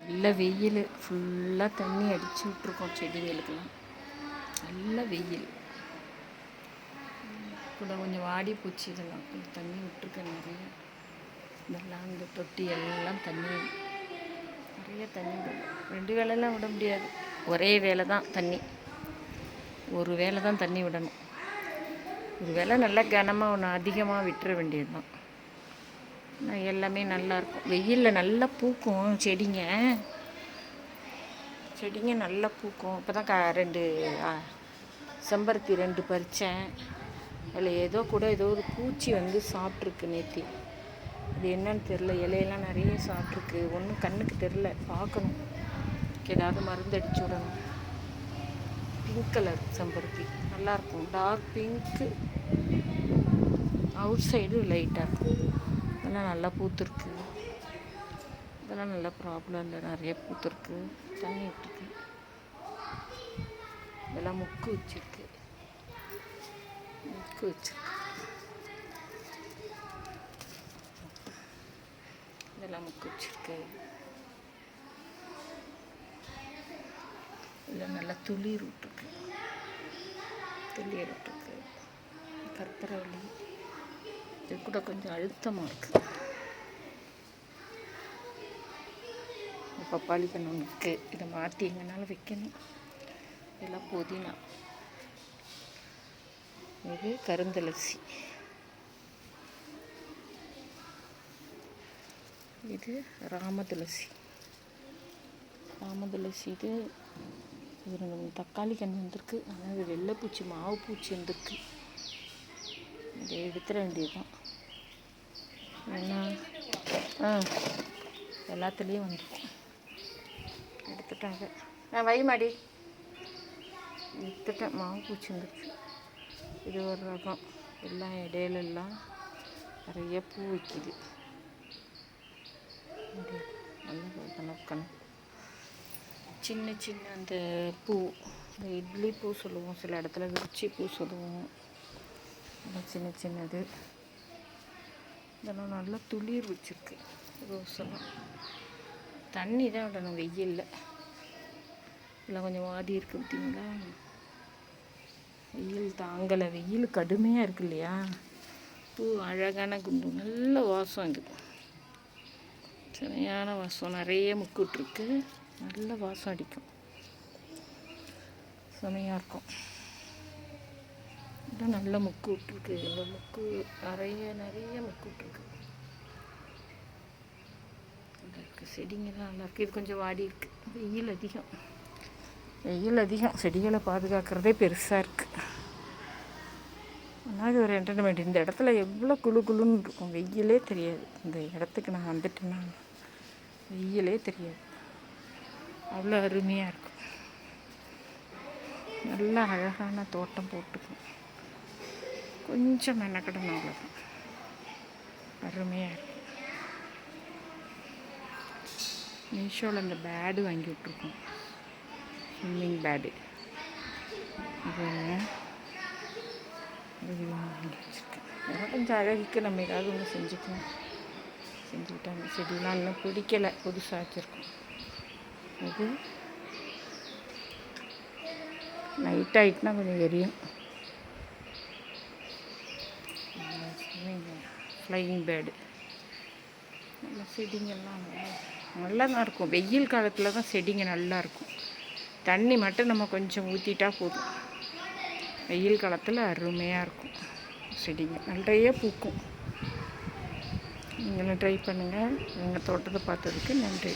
நல்ல வெயில், ஃபுல்லாக தண்ணி அடித்து விட்ருக்கோம் செடிங்களுக்கெல்லாம். நல்ல வெயில் கூட கொஞ்சம் வாடி போச்சு. இதெல்லாம் கொஞ்சம் தண்ணி விட்டுருக்கேன் நிறைய. இதெல்லாம் இந்த தொட்டி எல்லாம் தண்ணி, நிறைய தண்ணி விடணும். 2 வேளைலாம் விட முடியாது, ஒரே வேளை தான் தண்ணி. ஒரு வேளை தான் தண்ணி விடணும். ஒரு வேளை நல்லா கனமாக ஒன்று அதிகமாக விட்டுற வேண்டியது தான். எல்லாமே நல்லாயிருக்கும். வெயிலில் நல்லா பூக்கும் செடிங்க. நல்லா பூக்கும். இப்போ தான் 2 செம்பருத்தி 2 பறித்தேன். அதில் ஏதோ ஒரு பூச்சி வந்து சாப்பிட்ருக்கு நேற்று. அது என்னன்னு தெரில. இலையெல்லாம் நிறைய சாப்பிட்ருக்கு. ஒன்றும் கண்ணுக்கு தெரில, பார்க்கணும். ஏதாவது மருந்து அடிச்சு விடணும். பிங்க் கலர் செம்பருத்தி நல்லாயிருக்கும். டார்க் பிங்க்கு, அவுட் சைடு லைட்டாக இருக்கும். இதெல்லாம் நல்லா பூத்துருக்கு. இதெல்லாம் நல்லா ப்ராப்ளம் இல்லை, நிறைய பூத்துருக்கு. தண்ணி விட்டுருக்கு. இதெல்லாம் முக்கு வச்சுருக்கு. இதெல்லாம் முக்கு வச்சுருக்கு. இதில் நல்லா துளிர் விட்டுருக்கு. கற்பூரவள்ளி இது கூட கொஞ்சம் அழுத்தமாக இருக்குது. பப்பாளி கன்று ஒன்று இருக்குது. இதை மாற்றி எங்கனாலும் வைக்கணும். இதெல்லாம் புதினா. இது கருந்துளசி. இது ராமதுளசி. இது தக்காளி கன்று வந்திருக்கு. ஆனால் இது வெள்ளைப்பூச்சி, மாவு பூச்சி வந்திருக்கு. இதை எடுத்துட வேண்டியதுதான். ஏன்னா எல்லாத்துலேயும் வந்துடும். எடுத்துட்டாங்க. நான் வைமாடி எடுத்துட்டேன். மாவு பூச்சி வந்துருச்சு. இது ஒரு ரகம். எல்லாம் இடையிலெல்லாம் நிறைய பூ வைக்குது. நல்லா சின்ன அந்த பூ, இந்த இட்லி பூ சொல்லுவோம், சில இடத்துல விரிச்சி பூ சொல்லுவோம். சின்னது. இதெல்லாம் நல்லா துளிர் வச்சுருக்கு. ரோஸெல்லாம் தண்ணி தான் விடணும் வெயிலில். இதெல்லாம் கொஞ்சம் வாடி இருக்குது பார்த்தீங்களா. வெயில் தாங்கலை. வெயில் கடுமையாக இருக்கு இல்லையா. பூ அழகான குண்டு, நல்ல வாசம். இது செமையான வாசம். நிறைய முக்கு விட்டுருக்கு. நல்ல வாசம் அடிக்கும். செமையாக இருக்கும். இதான் நல்ல முக்கு விட்டுருக்கு. இந்த முக்கு நிறைய முக்கு விட்டுருக்கு. செடிங்கெல்லாம் நல்லா இருக்குது. இது கொஞ்சம் வாடி இருக்குது. வெயில் அதிகம். செடிகளை பாதுகாக்கிறதே பெருசாக இருக்குது. ஆனால் இது ஒரு என்டர்டைன்மெண்ட். இந்த இடத்துல எவ்வளோ குளுன்னு இருக்கும். வெயிலே தெரியாது. இந்த இடத்துக்கு நான் வந்துட்டேன்னா வெயிலே தெரியாது. அவ்வளோ அருமையாக இருக்கும். நல்ல அழகான தோட்டம் போட்டுக்கும். கொஞ்சம் மெனக்கடணும், அவ்வளோதான். அருமையாக இருக்கும். மீஷோவில் இந்த பேடு வாங்கி விட்ருக்கோம், ஸ்விம்மிங் பேடு. இது வாங்கி வச்சுருக்கேன். அதெல்லாம் கொஞ்சம் அழகுக்கு நம்ம ஏதாவது ஒன்று செஞ்சுக்கிட்டாங்க. செடியெலாம் இன்னும் பிடிக்கலை, புதுசாக வச்சுருக்கோம். இது நைட் ஆகிட்டுனா கொஞ்சம் எரியும். Flying bird. நல்லா செடிங்கெல்லாம் நல்லா தான் இருக்கும். வெயில் காலத்தில் தான் செடிங்க நல்லாயிருக்கும். தண்ணி மட்டும் நம்ம கொஞ்சம் ஊற்றிட்டா போதும். வெயில் காலத்தில் அருமையாக இருக்கும். செடிங்க நிறைய பூக்கும். நீங்களும் ட்ரை பண்ணுங்கள். எங்கள் தோட்டத்தை பார்த்ததுக்கு நன்றி.